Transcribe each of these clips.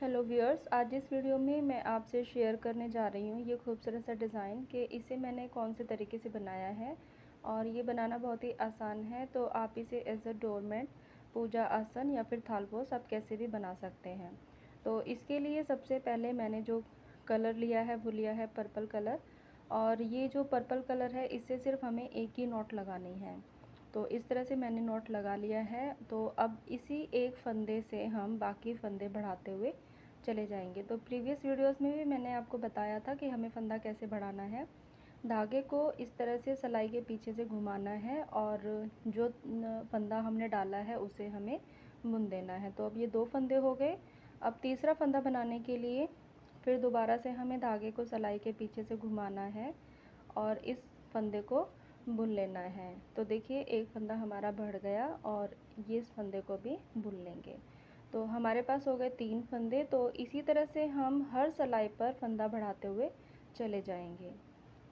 Hello viewers, आज इस video में मैं आपसे शेयर करने जा रही हूँ ये खूबसूरत सा डिज़ाइन कि इसे मैंने कौन से तरीके से बनाया है। और ये बनाना बहुत ही आसान है, तो आप इसे एज अ डोरमेट, पूजा आसन या फिर थालपोस आप कैसे भी बना सकते हैं। तो इसके लिए सबसे पहले मैंने जो कलर लिया है वो लिया है पर्पल कलर। और ये जो पर्पल कलर है इससे सिर्फ हमें एक ही नॉट लगानी है। तो इस तरह से मैंने नॉट लगा लिया है। तो अब इसी एक फंदे से हम बाकी फंदे बढ़ाते हुए चले जाएंगे। तो प्रीवियस वीडियोस में भी मैंने आपको बताया था कि हमें फंदा कैसे बढ़ाना है। धागे को इस तरह से सिलाई के पीछे से घुमाना है और जो फंदा हमने डाला है उसे हमें बुन देना है। तो अब ये 2 फंदे हो गए। अब तीसरा फंदा बनाने के लिए फिर दोबारा से हमें धागे को सिलाई के पीछे से घुमाना है और इस फंदे को बुन लेना है। तो देखिए एक फंदा हमारा बढ़ गया और ये इस फंदे को भी बुन लेंगे। तो हमारे पास हो गए 3 फंदे। तो इसी तरह से हम हर सिलाई पर फंदा बढ़ाते हुए चले जाएंगे।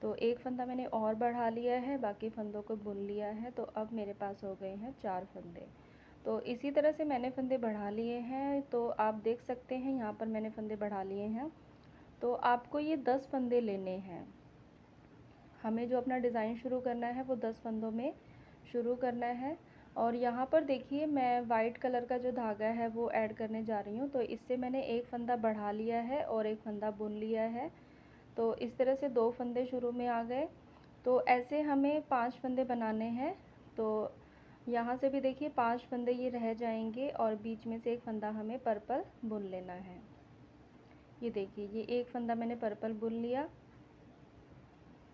तो एक फंदा मैंने और बढ़ा लिया है, बाकी फंदों को बुन लिया है। तो अब मेरे पास हो गए हैं 4 फंदे। तो इसी तरह से मैंने फंदे बढ़ा लिए हैं। तो आप देख सकते हैं यहाँ पर मैंने फंदे बढ़ा लिए हैं। तो आपको ये 10 फंदे लेने हैं। हमें जो अपना डिज़ाइन शुरू करना है वो 10 फंदों में शुरू करना है। और यहाँ पर देखिए मैं वाइट कलर का जो धागा है वो ऐड करने जा रही हूँ। तो इससे मैंने एक फंदा बढ़ा लिया है और एक फंदा बुन लिया है। तो इस तरह से 2 फंदे शुरू में आ गए। तो ऐसे हमें 5 फंदे बनाने हैं। तो यहाँ से भी देखिए 5 फंदे ये रह जाएंगे और बीच में से एक फंदा हमें पर्पल बुन लेना है। ये देखिए ये एक फंदा मैंने पर्पल बुन लिया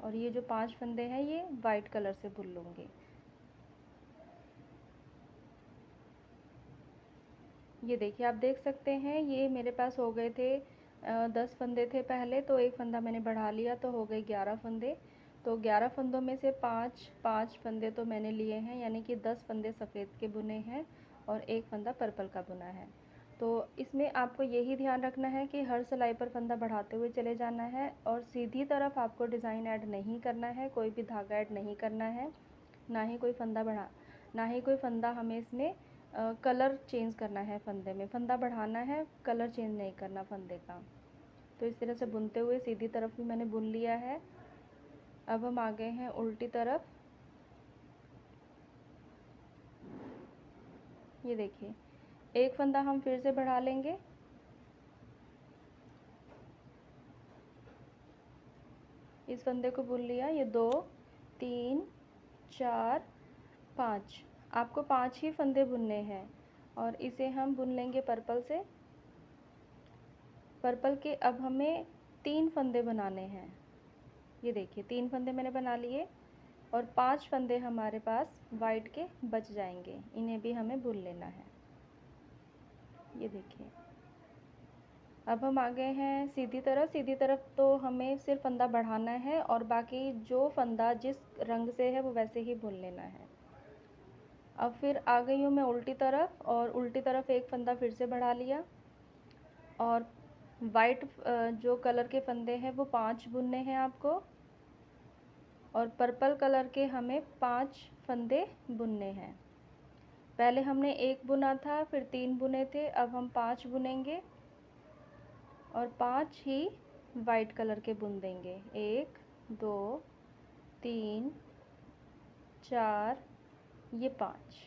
और ये जो 5 फंदे हैं ये वाइट कलर से बुन लूँगी। ये देखिए आप देख सकते हैं ये मेरे पास हो गए थे 10 फंदे थे पहले। तो एक फंदा मैंने बढ़ा लिया तो हो गए 11 फंदे। तो 11 फंदों में से 5 फंदे तो मैंने लिए हैं, यानी कि 10 फंदे सफ़ेद के बुने हैं और एक फंदा पर्पल का बुना है। तो इसमें आपको यही ध्यान रखना है कि हर सिलाई पर फंदा बढ़ाते हुए चले जाना है और सीधी तरफ आपको डिज़ाइन ऐड नहीं करना है, कोई भी धागा ऐड नहीं करना है, ना ही कोई फंदा हमें इसमें कलर चेंज करना है। फंदे में फंदा बढ़ाना है, कलर चेंज नहीं करना फंदे का। तो इस तरह से बुनते हुए सीधी तरफ भी मैंने बुन लिया है। अब हम आ गए हैं उल्टी तरफ। ये देखिए एक फंदा हम फिर से बढ़ा लेंगे। इस फंदे को बुन लिया। ये 2 3 4 5, आपको 5 ही फंदे बुनने हैं और इसे हम बुन लेंगे पर्पल से। पर्पल के अब हमें 3 फंदे बनाने हैं। ये देखिए 3 फंदे मैंने बना लिए और 5 फंदे हमारे पास वाइट के बच जाएंगे, इन्हें भी हमें बुन लेना है। ये देखिए अब हम आ गए हैं सीधी तरफ। सीधी तरफ तो हमें सिर्फ फंदा बढ़ाना है और बाकी जो फंदा जिस रंग से है वो वैसे ही बुन लेना है। अब फिर आ गई हूँ मैं उल्टी तरफ और उल्टी तरफ एक फंदा फिर से बढ़ा लिया और वाइट जो कलर के फंदे हैं वो 5 बुनने हैं आपको और पर्पल कलर के हमें 5 फंदे बुनने हैं। पहले हमने 1 बुना था, फिर 3 बुने थे, अब हम 5 बुनेंगे और 5 ही वाइट कलर के बुन देंगे। 1 2 3 4, ये 5।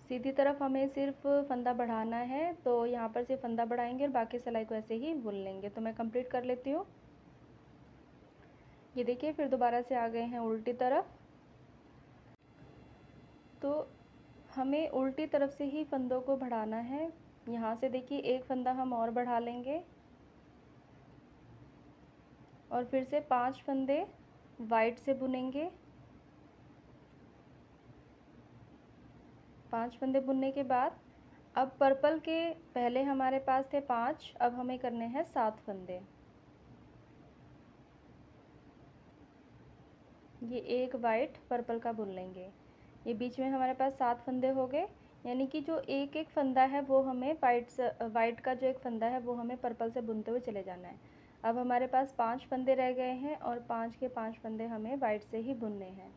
सीधी तरफ हमें सिर्फ फंदा बढ़ाना है, तो यहाँ पर से फंदा बढ़ाएंगे और बाकी सिलाई को ऐसे ही बुन लेंगे। तो मैं कंप्लीट कर लेती हूँ। ये देखिए फिर दोबारा से आ गए हैं उल्टी तरफ। तो हमें उल्टी तरफ से ही फंदों को बढ़ाना है। यहाँ से देखिए एक फंदा हम और बढ़ा लेंगे और फिर से 5 फंदे वाइट से बुनेंगे। 5 फंदे बुनने के बाद अब पर्पल के पहले हमारे पास थे 5, अब हमें करने हैं 7 फंदे। ये एक वाइट पर्पल का बुन लेंगे। ये बीच में हमारे पास 7 फंदे हो गए, यानी कि जो एक एक फंदा है वो हमें वाइट का जो एक फंदा है वो हमें पर्पल से बुनते हुए चले जाना है। अब हमारे पास 5 फंदे रह गए हैं और 5 के 5 फंदे हमें वाइट से ही बुनने हैं।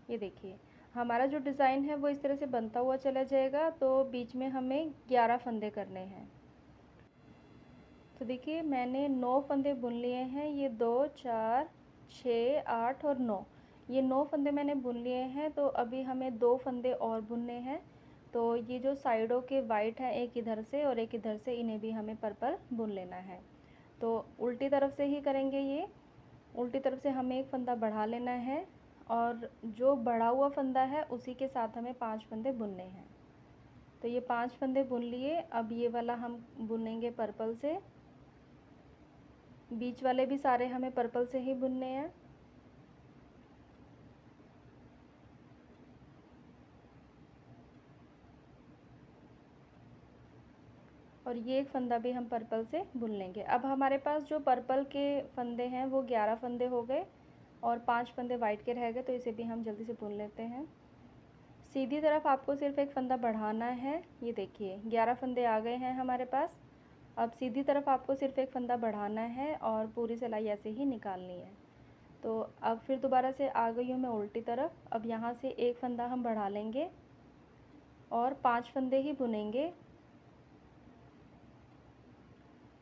ये देखिए हमारा जो डिज़ाइन है वो इस तरह से बनता हुआ चला जाएगा। तो बीच में हमें 11 फंदे करने हैं। तो देखिए मैंने 9 फंदे बुन लिए हैं। ये 2 4 6 8 और 9, ये 9 फंदे मैंने बुन लिए हैं। तो अभी हमें 2 फंदे और बुनने हैं। तो ये जो साइडों के वाइट हैं, एक इधर से और एक इधर से, इन्हें भी हमें पर्पल बुन लेना है। तो उल्टी तरफ से ही करेंगे। ये उल्टी तरफ से हमें एक फंदा बढ़ा लेना है और जो बढ़ा हुआ फंदा है उसी के साथ हमें 5 फंदे बुनने हैं। तो ये 5 फंदे बुन लिए। अब ये वाला हम बुनेंगे पर्पल से। बीच वाले भी सारे हमें पर्पल से ही बुनने हैं। और ये एक फंदा भी हम पर्पल से बुन लेंगे। अब हमारे पास जो पर्पल के फंदे हैं वो 11 फंदे हो गए और 5 फंदे वाइट के रह गए। तो इसे भी हम जल्दी से बुन लेते हैं। सीधी तरफ आपको सिर्फ एक फंदा बढ़ाना है। ये देखिए 11 फंदे आ गए हैं हमारे पास। अब सीधी तरफ आपको सिर्फ एक फंदा बढ़ाना है और पूरी सिलाई ऐसे ही निकालनी है। तो अब फिर दोबारा से आ गई हूँ मैं उल्टी तरफ। अब यहाँ से एक फंदा हम बढ़ा लेंगे और 5 फंदे ही बुनेंगे।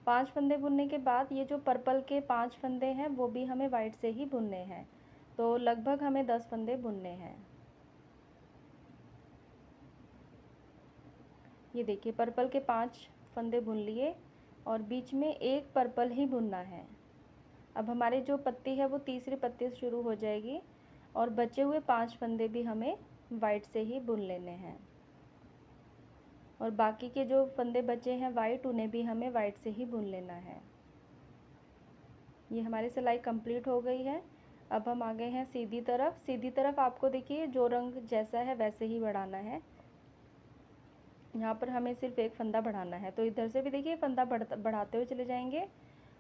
5 फंदे बुनने के बाद ये जो पर्पल के 5 फंदे हैं वो भी हमें वाइट से ही बुनने हैं। तो लगभग हमें 10 फंदे बुनने हैं। ये देखिए पर्पल के 5 फंदे बुन लिए और बीच में एक पर्पल ही बुनना है। अब हमारी जो पत्ती है वो तीसरी पत्ती से शुरू हो जाएगी और बचे हुए 5 फंदे भी हमें वाइट से ही बुन लेने हैं। और बाकी के जो फंदे बचे हैं वाइट, उन्हें भी हमें वाइट से ही बुन लेना है। ये हमारी सिलाई कंप्लीट हो गई है। अब हम आ गए हैं सीधी तरफ। सीधी तरफ आपको देखिए जो रंग जैसा है वैसे ही बढ़ाना है। यहाँ पर हमें सिर्फ एक फंदा बढ़ाना है। तो इधर से भी देखिए फंदा बढ़ाते हुए चले जाएंगे।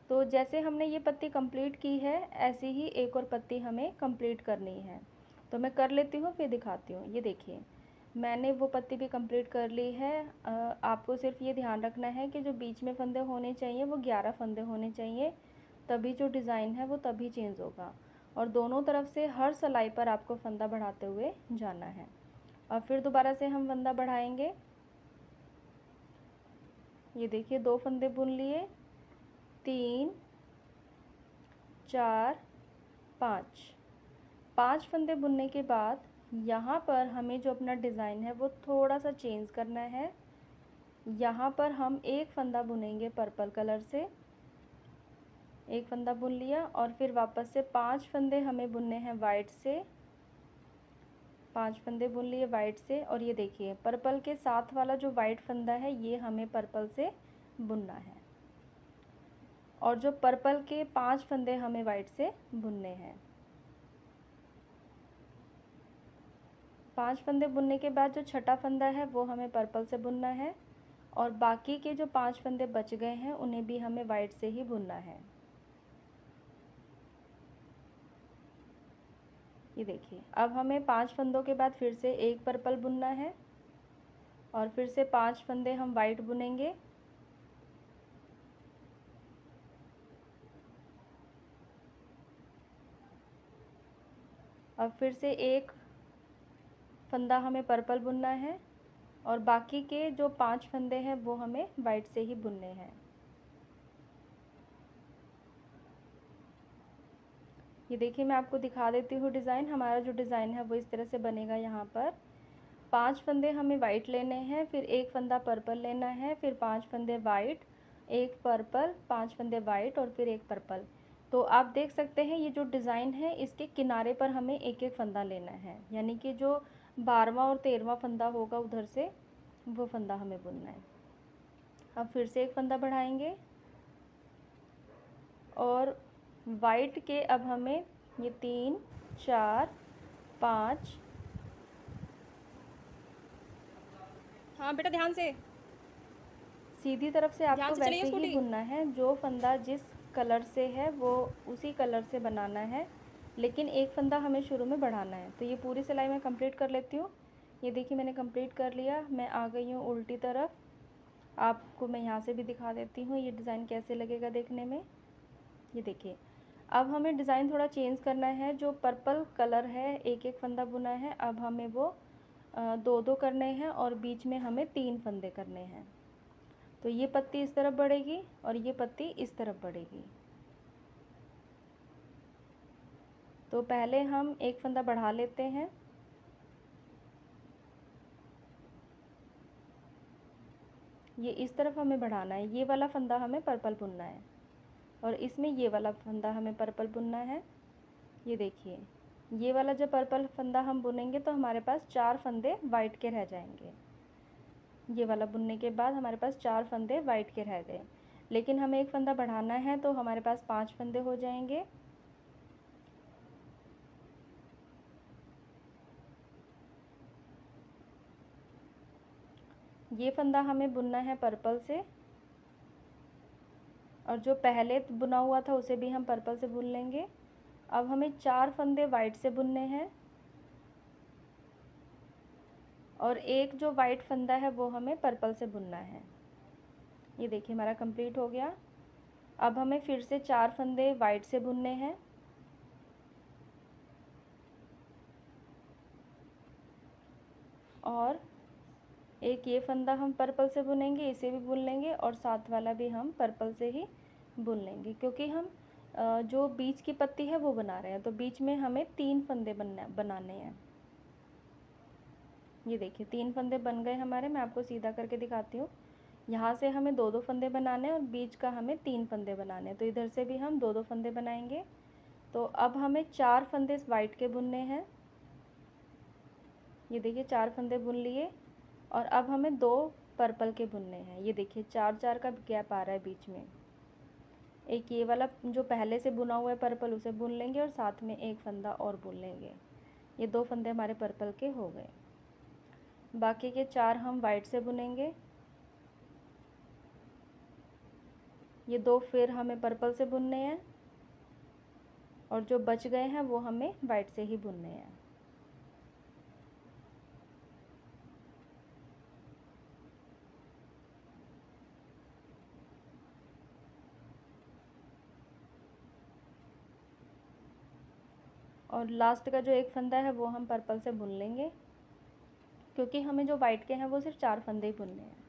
तो जैसे हमने ये पत्ती कंप्लीट की है ऐसी ही एक और पत्ती हमें कंप्लीट करनी है। तो मैं कर लेती हूँ फिर दिखाती हूँ। ये देखिए मैंने वो पत्ती भी कंप्लीट कर ली है। आपको सिर्फ ये ध्यान रखना है कि जो बीच में फंदे होने चाहिए वो 11 फंदे होने चाहिए, तभी जो डिज़ाइन है वो तभी चेंज होगा। और दोनों तरफ से हर सिलाई पर आपको फंदा बढ़ाते हुए जाना है। और फिर दोबारा से हम फंदा बढ़ाएंगे। ये देखिए 2 फंदे बुन लिए, 3 4 5 फंदे बुनने के बाद यहाँ पर हमें जो अपना डिज़ाइन है वो थोड़ा सा चेंज करना है। यहाँ पर हम एक फंदा बुनेंगे पर्पल कलर से। एक फंदा बुन लिया और फिर वापस से 5 फंदे हमें बुनने हैं वाइट से। 5 फंदे बुन लिए वाइट से। और ये देखिए पर्पल के साथ वाला जो वाइट फंदा है ये हमें पर्पल से बुनना है। और जो पर्पल के 5 फंदे हमें वाइट से बुनने हैं। 5 फंदे बुनने के बाद जो छठा फंदा है वो हमें पर्पल से बुनना है और बाकी के जो 5 फंदे बच गए हैं उन्हें भी हमें वाइट से ही बुनना है। ये देखिए अब हमें 5 फंदों के बाद फिर से एक पर्पल बुनना है और फिर से 5 फंदे हम वाइट बुनेंगे। अब फिर से एक फंदा हमें पर्पल बुनना है और बाकी के जो 5 फंदे हैं वो हमें वाइट से ही बुनने हैं। ये देखिए मैं आपको दिखा देती हूँ डिज़ाइन। हमारा जो डिज़ाइन है वो इस तरह से बनेगा। यहाँ पर 5 फंदे हमें वाइट लेने हैं, फिर एक फंदा पर्पल लेना है, फिर 5 फंदे वाइट, एक पर्पल, 5 फंदे वाइट और फिर एक पर्पल। तो आप देख सकते हैं ये जो डिज़ाइन है इसके किनारे पर हमें एक एक फंदा लेना है, यानी कि जो 12वां और 13वां फंदा होगा उधर से वो फंदा हमें बुनना है। अब फिर से एक फंदा बढ़ाएंगे और वाइट के अब हमें ये 3 4 5, हाँ बेटा ध्यान से सीधी तरफ से ध्यान आपको से चलिए वैसे ही स्कूटी। बुनना है। जो फंदा जिस कलर से है वो उसी कलर से बनाना है, लेकिन एक फंदा हमें शुरू में बढ़ाना है। तो ये पूरी सिलाई मैं कंप्लीट कर लेती हूँ। ये देखिए मैंने कंप्लीट कर लिया। मैं आ गई हूँ उल्टी तरफ। आपको मैं यहाँ से भी दिखा देती हूँ ये डिज़ाइन कैसे लगेगा देखने में। ये देखिए अब हमें डिज़ाइन थोड़ा चेंज करना है। जो पर्पल कलर है, एक एक फंदा बुना है, अब हमें वो दो दो करने हैं और बीच में हमें 3 फंदे करने हैं। तो ये पत्ती इस तरफ बढ़ेगी और ये पत्ती इस तरफ बढ़ेगी। तो पहले हम एक फंदा बढ़ा लेते हैं। ये इस तरफ हमें बढ़ाना है, ये वाला फंदा हमें पर्पल बुनना है और इसमें ये वाला फंदा हमें पर्पल बुनना है। ये देखिए, ये वाला जब पर्पल फंदा हम बुनेंगे तो हमारे पास 4 फंदे वाइट के रह जाएंगे। ये वाला बुनने के बाद हमारे पास 4 फंदे वाइट के रह गए, लेकिन हमें एक फंदा बढ़ाना है तो हमारे पास 5 फंदे हो जाएंगे। ये फंदा हमें बुनना है पर्पल से और जो पहले बुना हुआ था उसे भी हम पर्पल से बुन लेंगे। अब हमें 4 फंदे वाइट से बुनने हैं और एक जो वाइट फंदा है वो हमें पर्पल से बुनना है। ये देखिए हमारा कंप्लीट हो गया। अब हमें फिर से 4 फंदे वाइट से बुनने हैं और एक ये फंदा हम पर्पल से बुनेंगे, इसे भी बुन लेंगे और साथ वाला भी हम पर्पल से ही बुन लेंगे, क्योंकि हम जो बीच की पत्ती है वो बना रहे हैं, तो बीच में हमें 3 फंदे बनाने हैं। ये देखिए 3 फंदे बन गए हमारे। मैं आपको सीधा करके दिखाती हूँ। यहाँ से हमें 2-2 फंदे बनाने हैं और बीच का हमें 3 फंदे बनाने हैं, तो इधर से भी हम 2-2 फंदे बनाएंगे। तो अब हमें 4 फंदे वाइट के बुनने हैं। ये देखिए 4 फंदे बुन लिए और अब हमें 2 पर्पल के बुनने हैं। ये देखिए 4-4 का गैप आ रहा है बीच में। एक ये वाला जो पहले से बुना हुआ है पर्पल, उसे बुन लेंगे और साथ में एक फंदा और बुन लेंगे। ये 2 फंदे हमारे पर्पल के हो गए। बाकी के 4 हम वाइट से बुनेंगे। ये 2 फिर हमें पर्पल से बुनने हैं और जो बच गए हैं वो हमें वाइट से ही बुनने हैं। और लास्ट का जो एक फंदा है वो हम पर्पल से बुन लेंगे, क्योंकि हमें जो वाइट के हैं वो सिर्फ 4 फंदे ही बुनने हैं।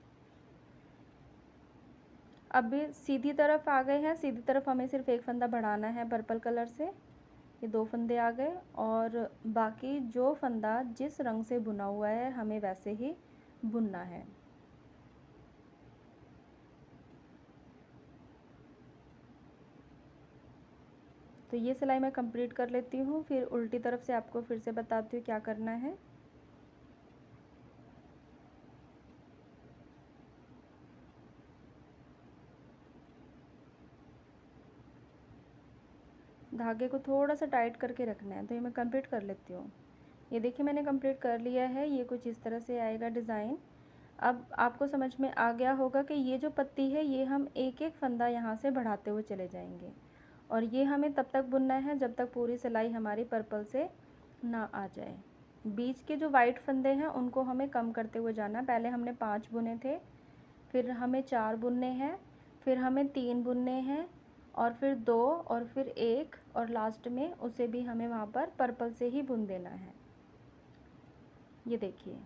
अब भी सीधी तरफ आ गए हैं। सीधी तरफ हमें सिर्फ एक फंदा बढ़ाना है पर्पल कलर से। ये 2 फंदे आ गए और बाकी जो फंदा जिस रंग से बुना हुआ है हमें वैसे ही बुनना है। तो ये सिलाई मैं कंप्लीट कर लेती हूँ, फिर उल्टी तरफ से आपको फिर से बताती हूँ क्या करना है। धागे को थोड़ा सा टाइट करके रखना है। तो ये मैं कंप्लीट कर लेती हूँ। ये देखिए मैंने कंप्लीट कर लिया है। ये कुछ इस तरह से आएगा डिज़ाइन। अब आपको समझ में आ गया होगा कि ये जो पत्ती है ये हम एक एक फंदा यहाँ से बढ़ाते हुए चले जाएंगे और ये हमें तब तक बुनना है जब तक पूरी सिलाई हमारी पर्पल से ना आ जाए। बीच के जो वाइट फंदे हैं उनको हमें कम करते हुए जाना। पहले हमने 5 बुने थे, फिर हमें 4 बुनने हैं, फिर हमें 3 बुनने हैं और फिर 2 और फिर 1 और लास्ट में उसे भी हमें वहाँ पर पर्पल से ही बुन देना है। ये देखिए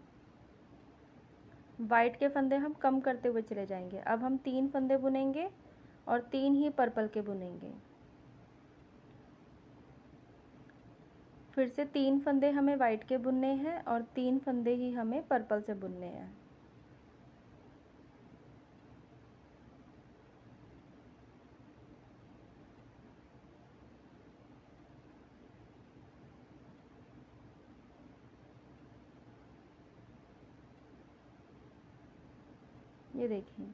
वाइट के फंदे हम कम करते हुए चले जाएंगे। अब हम 3 फंदे बुनेंगे और 3 ही पर्पल के बुनेंगे। फिर से 3 फंदे हमें वाइट के बुनने हैं और 3 फंदे ही हमें पर्पल से बुनने हैं। ये देखिए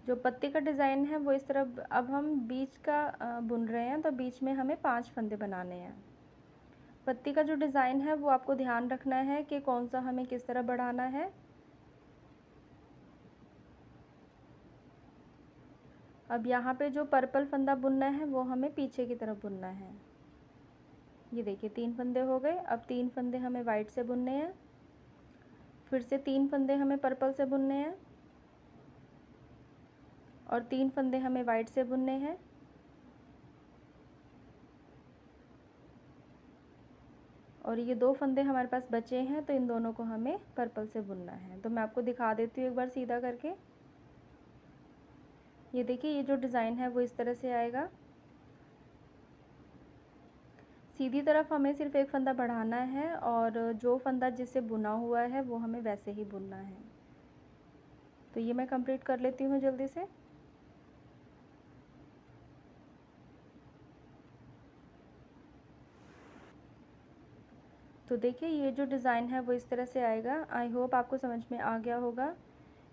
जो पत्ती का डिज़ाइन है वो इस तरह। अब हम बीच का बुन रहे हैं, तो बीच में हमें 5 फंदे बनाने हैं। पत्ती का जो डिज़ाइन है वो आपको ध्यान रखना है कि कौन सा हमें किस तरह बढ़ाना है। अब यहाँ पे जो पर्पल फंदा बुनना है वो हमें पीछे की तरफ बुनना है। ये देखिए 3 फंदे हो गए। अब 3 फंदे हमें वाइट से बुनने हैं, फिर से 3 फंदे हमें पर्पल से बुनने हैं और 3 फंदे हमें वाइट से बुनने हैं। और ये 2 फंदे हमारे पास बचे हैं, तो इन दोनों को हमें पर्पल से बुनना है। तो मैं आपको दिखा देती हूँ एक बार सीधा करके। ये देखिए, ये जो डिज़ाइन है वो इस तरह से आएगा। सीधी तरफ हमें सिर्फ एक फंदा बढ़ाना है और जो फंदा जिससे बुना हुआ है वो हमें वैसे ही बुनना है। तो ये मैं कंप्लीट कर लेती हूँ जल्दी से। तो देखिए, ये जो डिज़ाइन है वो इस तरह से आएगा। आई होप आपको समझ में आ गया होगा।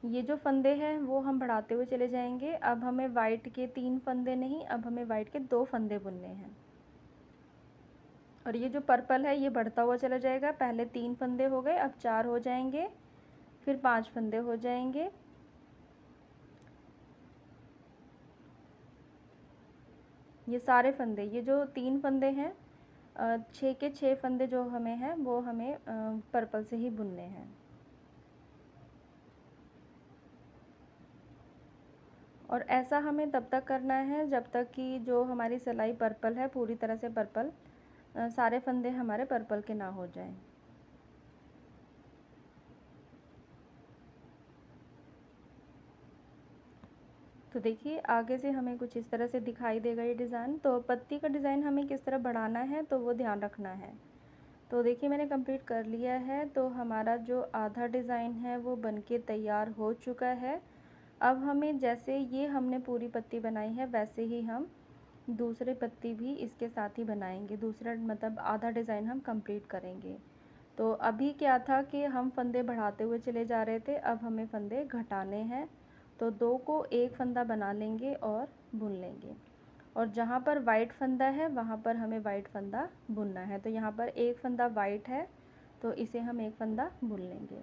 ये जो फंदे हैं वो हम बढ़ाते हुए चले जाएंगे। अब हमें वाइट के 3 फंदे नहीं, अब हमें वाइट के 2 फंदे बुनने हैं। और ये जो पर्पल है ये बढ़ता हुआ चला जाएगा। पहले 3 फंदे हो गए, अब 4 हो जाएंगे, फिर 5 फंदे हो जाएंगे। ये सारे फंदे, ये जो 3 फंदे हैं, 6 के 6 फंदे जो हमें हैं वो हमें पर्पल से ही बुनने हैं। और ऐसा हमें तब तक करना है जब तक कि जो हमारी सिलाई पर्पल है पूरी तरह से पर्पल, सारे फंदे हमारे पर्पल के ना हो जाएं। तो देखिए, आगे से हमें कुछ इस तरह से दिखाई देगा ये डिज़ाइन। तो पत्ती का डिज़ाइन हमें किस तरह बढ़ाना है तो वो ध्यान रखना है। तो देखिए, मैंने कंप्लीट कर लिया है। तो हमारा जो आधा डिज़ाइन है वो बनके तैयार हो चुका है। अब हमें जैसे ये हमने पूरी पत्ती बनाई है वैसे ही हम दूसरे पत्ती भी इसके साथ ही बनाएंगे। दूसरा मतलब आधा डिज़ाइन हम कंप्लीट करेंगे। तो अभी क्या था कि हम फंदे बढ़ाते हुए चले जा रहे थे, अब हमें फंदे घटाने हैं। तो 2 को एक फंदा बना लेंगे और बुन लेंगे। और जहाँ पर वाइट फंदा है वहाँ पर हमें वाइट फंदा बुनना है। तो यहाँ पर एक फंदा वाइट है, तो इसे हम एक फंदा बुन लेंगे।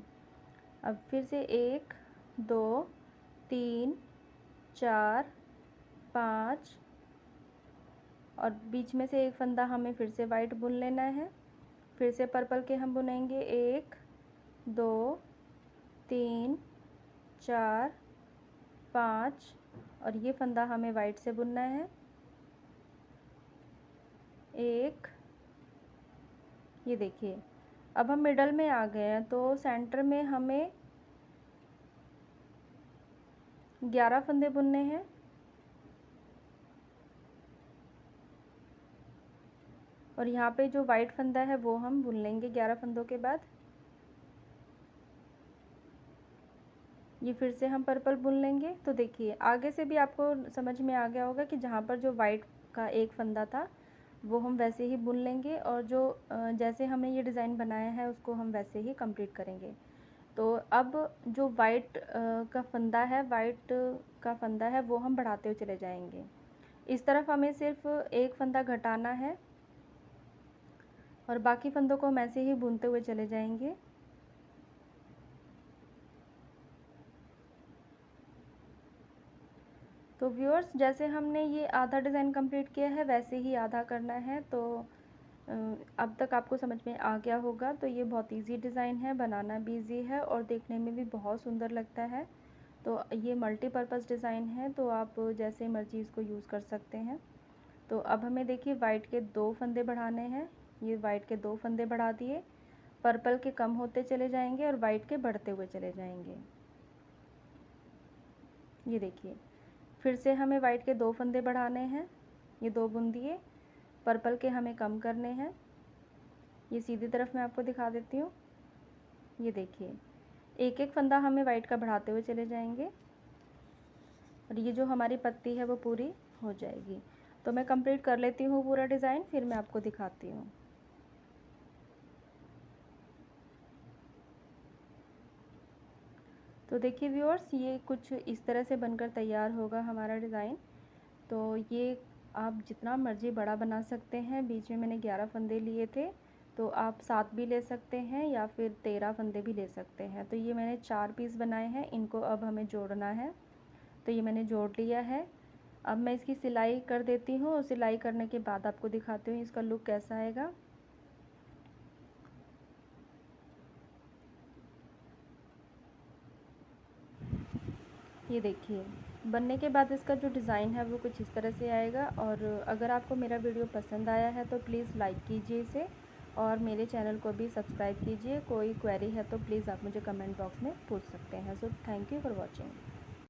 अब फिर से 1 2 3 4 5 और बीच में से एक फंदा हमें फिर से वाइट बुन लेना है। फिर से पर्पल के हम बुनेंगे 1 2 3 4 5 और ये फंदा हमें वाइट से बुनना है। 1, ये देखिए, अब हम मिडल में आ गए हैं। तो सेंटर में हमें 11 फंदे बुनने हैं। और यहाँ पे जो वाइट फंदा है वो हम बुन लेंगे 11 फंदों के बाद। ये फिर से हम पर्पल बुन लेंगे। तो देखिए, आगे से भी आपको समझ में आ गया होगा कि जहाँ पर जो वाइट का एक फंदा था वो हम वैसे ही बुन लेंगे और जो जैसे हमने ये डिज़ाइन बनाया है उसको हम वैसे ही कंप्लीट करेंगे। तो अब जो वाइट का फंदा है वो हम बढ़ाते हुए चले जाएंगे। इस तरफ हमें सिर्फ एक फंदा घटाना है और बाकी फंदों को हम ऐसे ही बुनते हुए चले जाएंगे। तो व्यूअर्स, जैसे हमने ये आधा डिज़ाइन कंप्लीट किया है वैसे ही आधा करना है। तो अब तक आपको समझ में आ गया होगा। तो ये बहुत इजी डिज़ाइन है, बनाना भी इजी है और देखने में भी बहुत सुंदर लगता है। तो ये मल्टीपर्पज़ डिज़ाइन है, तो आप जैसे मर्जी इसको यूज़ कर सकते हैं। तो अब हमें देखिए वाइट के 2 फंदे बढ़ाने हैं। ये वाइट के 2 फंदे बढ़ा दिए, पर्पल के कम होते चले जाएंगे और वाइट के बढ़ते हुए चले जाएंगे। ये देखिए, फिर से हमें वाइट के 2 फंदे बढ़ाने हैं। ये 2 बुन दिए, पर्पल के हमें कम करने हैं। ये सीधी तरफ मैं आपको दिखा देती हूँ। ये देखिए, एक एक फंदा हमें वाइट का बढ़ाते हुए चले जाएंगे और ये जो हमारी पत्ती है वो पूरी हो जाएगी। तो मैं कंप्लीट कर लेती हूँ पूरा डिज़ाइन, फिर मैं आपको दिखाती हूँ। तो देखिए व्यूअर्स, ये कुछ इस तरह से बनकर तैयार होगा हमारा डिज़ाइन। तो ये आप जितना मर्ज़ी बड़ा बना सकते हैं। बीच में मैंने 11 फंदे लिए थे, तो आप 7 भी ले सकते हैं या फिर 13 फंदे भी ले सकते हैं। तो ये मैंने 4 पीस बनाए हैं, इनको अब हमें जोड़ना है। तो ये मैंने जोड़ लिया है। अब मैं इसकी सिलाई कर देती हूँ और सिलाई करने के बाद आपको दिखाती हूँ इसका लुक कैसा आएगा। ये देखिए, बनने के बाद इसका जो डिज़ाइन है वो कुछ इस तरह से आएगा। और अगर आपको मेरा वीडियो पसंद आया है तो प्लीज़ लाइक कीजिए इसे और मेरे चैनल को भी सब्सक्राइब कीजिए। कोई क्वेरी है तो प्लीज़ आप मुझे कमेंट बॉक्स में पूछ सकते हैं। So thank you for watching.